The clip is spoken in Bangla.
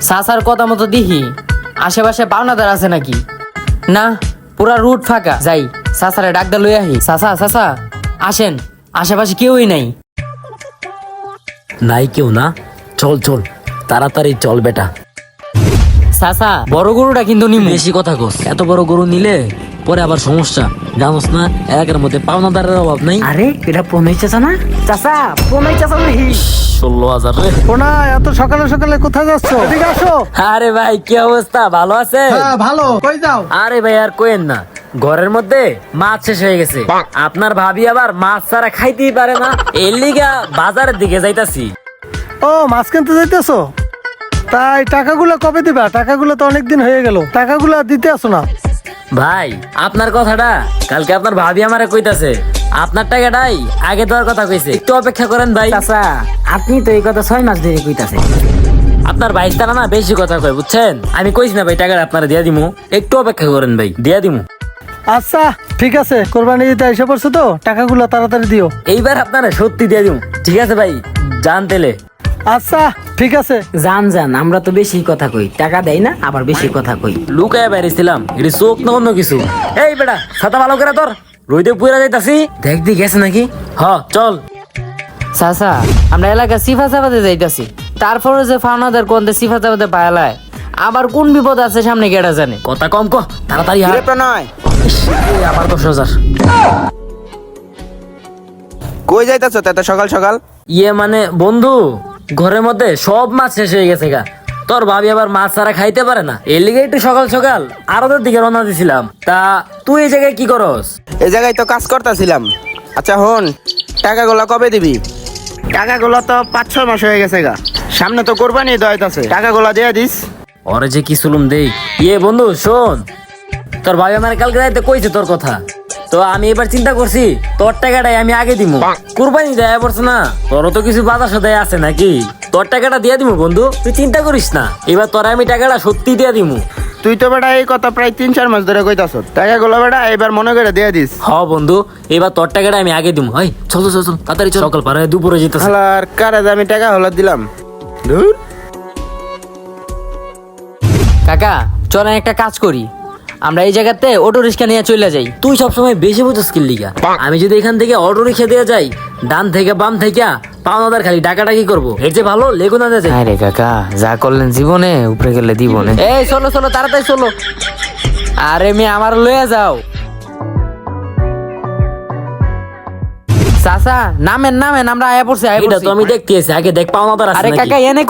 চাচার কথা মতো দেখি আশেপাশে পাওনাদার আছে নাকি। না, পুরা রুট ফাঁকা। যাই চাচারে ডাকদা লই আহি। চাচা চাচা আসেন, আশেপাশে কেউই নাই। নাই কেউ না? চল চল তাড়াতাড়ি চল বেটা। চাচা বড় গরুটা কিন্তু নিমু। বেশি কথা কস, এত বড় গরু নিলে পরে আবার সমস্যা। জানোস না এলাকার মধ্যে পাওনাদারের অভাব নাই। আরে এটা প্রণয় চাচা না? চাচা প্রণয় চাচা নাকি? 16,000 রে। প্রণয়, এত সকালে সকালে কোথায় যাচ্ছ? এদিকে আসো। আরে ভাই কি অবস্থা, ভালো আছে? হ্যাঁ ভালো, কই যাও? আরে ভাই আর কোয়েন না, ঘরের মধ্যে মাছ শেষ হয়ে গেছে। আপনার ভাবি আবার মাছ ছাড়া খাইতেই পারে না, এর লিগা বাজারের দিকে যাইতাছি। ও, মাছ কিনতে যাইতেছো? তাই টাকাগুলো কবে দিবা? টাকাগুলো তো অনেকদিন হয়ে গেল, টাকাগুলো দিতে আসো না। ভাই আপনার কথাটা কালকে আপনার ভাবি আমারে কইতাছে, আপনার টাকাটাই আগে দেওয়ার কথা কইছে, একটু অপেক্ষা করেন ভাই। চাচা আপনি তো এই কথা 6 মাস ধরে কইতাছেন। আপনার বাইশ তারা না বেশি কথা কয়, বুঝছেন? আমি কইছি না ভাই টাকাটা আপনারা দিয়া দিমু, একটু অপেক্ষা করেন ভাই, দিয়া দিমু। আচ্ছা ঠিক আছে, কোরবানি দিতে এসে পড়ছো তো, টাকাগুলো তাড়াতাড়ি দিও। এইবার আপনারা সত্যি দিয়া দিমু, ঠিক আছে ভাই? জান তেলে। আচ্ছা ঠিক আছে। জান জান, আমরা তো বেশি কথা কই, টাকা দেই না আবার বেশি কথা কই। লুকায় বাইরেছিলাম, এটি চোখ না অন্য কিছু। এই বেটা ছাতা ভালো করে তোর, রইতে পুরা যাইতাছি, দেখ দি গেছে নাকি। হ চল। চাচা আমরা এলাকা সিফা চাপাতে যাইতাছি, তারপরে যে ফাওনাদার কোনতে সিফা চাপাতে পায়ালায় আবার কোন বিপদ আছে সামনে কেডা জানে। কথা কম ক, তাড়াতাড়ি হার। প্রণয়, আবার 10,000। কই যাইতাছ এত সকাল সকাল? ইয়ে মানে বন্ধু, ঘরের মধ্যে সব মাছ শেষ হয়ে গেছে গা। তোর ভাবি আবার মাছ ছাড়া খাইতে পারে না, এর লিগে একটু সকাল সকাল আরদের দিকে রওনা দিছিলাম। তা তুই এই জায়গায় কি করস? এই জায়গায় তো কাজ করতেছিলাম। আচ্ছা হন, টাকাগুলো কবে দিবি? টাকাগুলো তো 5-6 মাস হয়ে গেছে গা, সামনে তো কোরবানি দইতাছে, টাকাগুলো দিয়ে দিস। ওরে যে কি সুলুম দেই। ইয়ে বন্ধু শোন, তোর ভাই আমার কালকে রাইতে কইছে তোর কথা, তো আমি এবার চিন্তা করছি তোর টাকাটাই আমি আগে দিমু। কুরবানি দেয়া পড়ছে না, তোরও তো কিছু বাধা সদায় আছে নাকি, তোর টাকাটা দিয়ে দিমু বন্ধু, তুই চিন্তা করিস না। এবার তোর আমি টাকাটা সত্যি দিয়ে দিমু। তুই তো বেটা এই কথা প্রায় 3-4 মাস ধরে কইতাছ, টাকাগুলো বেটা এবার মনে করে দিয়ে দিস। হ বন্ধু, এবার তোর টাকাটা আমি আগে দিমু। হয় চল চল চল তাড়াতাড়ি চল, সকাল পারে দুপুরে যেতেছে। আর কারে যে আমি টাকা হলো দিলাম। ধুর। কাকা চলেন একটা কাজ করি, আমরা এই জায়গাতে অটো রিক্সা নিয়ে চলে যাই। তুই সবসময় বেশি বুঝছিস কি লিগা? আমি যদি এখান থেকে অটো রিক্সা দিয়ে যাই, ডান থেকে বাম থেকে পাওনাদার খালি টাকাটা কি করবো, এর যে ভালো লেগুনা দিয়ে যাই। আরে কাকা যা করলেন জীবনে উপরে গেলে দিবনে। এই চলো চলো তাড়াতাড়ি চলো। আরে মেয়ে আমার লয়ে যাও। চাচা নামেন নামেন, আমরা আয়া পড়ছি আয়া এটা তো পড়ছি। আমি দেখতেছি, আগে দেখ পাওনাদার আছে আরে নাকি। কাকা এনে